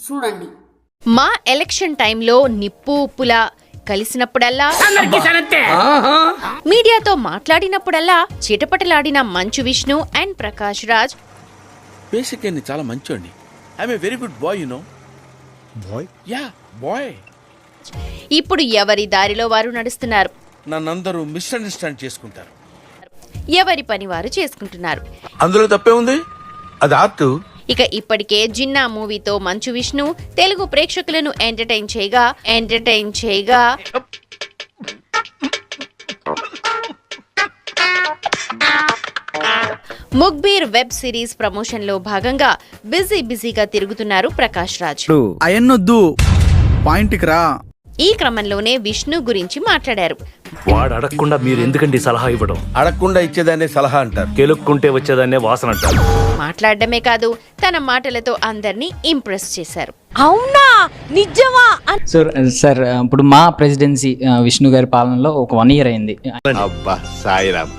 చూడండి. మా ఎలక్షన్ టైంలో నిప్పు ఉప్పులా కలిసినప్పుడల్లా, మీడియాతో మాట్లాడినప్పుడల్లా చిటపటలాడిన మంచు విష్ణు అండ్ ప్రకాష్ రాజ్ బేసిక్గా చాలా మంచోండి. I'm a very good boy, you know. Boy? Yeah, boy. ఇప్పుడు ఎవరి దారిలో వారు నడుస్తున్నారు. నన్నందరూ మిస్అండర్స్టాండ్ చేసుకుంటారు. ఎవరి పని వారు చేసుకుంటున్నారు. అందులో తప్పే ఉంది, అది ఆర్ట్. ఇక ఇప్పటికే జిన్నా మూవీతో మంచు విష్ణు తెలుగు ప్రేక్షకులను ఎంటర్టైన్ చేయగా ముగ్బీర్ వెబ్ సిరీస్ ప్రమోషన్ లో భాగంగా బిజీగా తిరుగుతున్నారు ప్రకాష్ రాజ్. అయన్నొద్దు, పాయింట్కి రా. ఈ క్రమంలోనే విష్ణు గురించి మాట్లాడారు. వాడు అడగకుండా మీరు ఎందుకండి సలహా ఇవ్వడం? అడగకుండా ఇచ్చేదాన్నే సలహా అంటారు, కెలుక్కుంటే వచ్చేదాన్నే వాసన అంటారు. మాట్లాడడమే కాదు, తన మాటలతో అందరినీ ఇంప్రెస్ చేశారు. అవునా, నిజమా? సార్ ఇప్పుడు మా ప్రెసిడెన్సీ విష్ణు గారి పాలనలో ఒక 1 year అయింది. అబ్బా సాయిరామ్,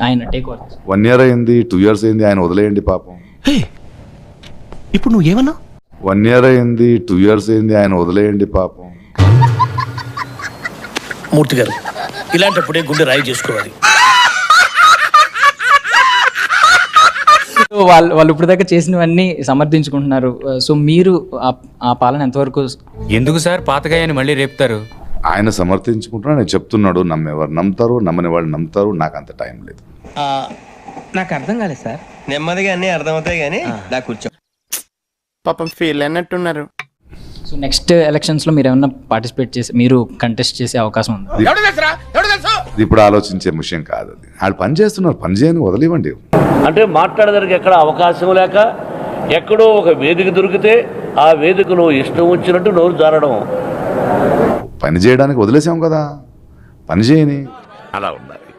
ఆయన టేక్ ఓవర్ 1 year అయింది, 2 years అయింది, ఆయన వదిలేయండి పాపం. ఇప్పుడు నువ్వు ఏమన్నా? 1 year అయింది, 2 years అయింది, ఆయన వదిలేయండి పాపం. మూర్తి గారు, ఇలాంటప్పుడే గుండె రాయి చేసుకోవాలి. వాళ్ళు ఇప్పుడు దాకా చేసినవన్నీ సమర్థించుకుంటున్నారు. సో మీరు ఆ పాలన ఎంతవరకు? ఎందుకు సార్ పాతగాయని మళ్ళీ రేపుతారు? ఆయన సమర్థించుకుంటున్నా, నేను చెప్తున్నాడు. నమ్మేవారు నమ్ముతారు, నమ్మని వాళ్ళు నమ్ముతారు. నాకు అంత టైం లేదు. నాకు అర్థం కాలేదు సార్. నెమ్మదిగా అన్నీ అర్థమవుతాయి కానీ నాకు కూర్చో. పాపం ఫీల్ అన్నట్టున్నారు. సో నెక్స్ట్ ఎలక్షన్స్ లో మీరు ఏమన్నా పార్టిసిపేట్ చేసి మీరు కంటెస్ట్ చేసే అవకాశం ఉంది? ఇది ఇప్పుడు ఆలోచించే విషయం కాదు. అది వాళ్ళు పని చేస్తున్నారు, పని చేయని వదిలివ్వండి. అంటే మాట్లాడడానికి ఎక్కడ అవకాశం లేక ఎక్కడో ఒక వేదిక దొరికితే ఆ వేదికలో ఇష్టం వచ్చినట్టు నోరు జారడం. పని చేయడానికి వదిలేసాం కదా, పని చేయని. అలా ఉండాలి.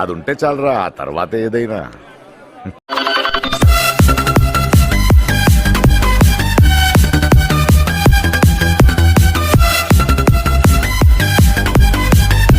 అది ఉంటే చాలరా, ఆ తర్వాత ఏదైనా.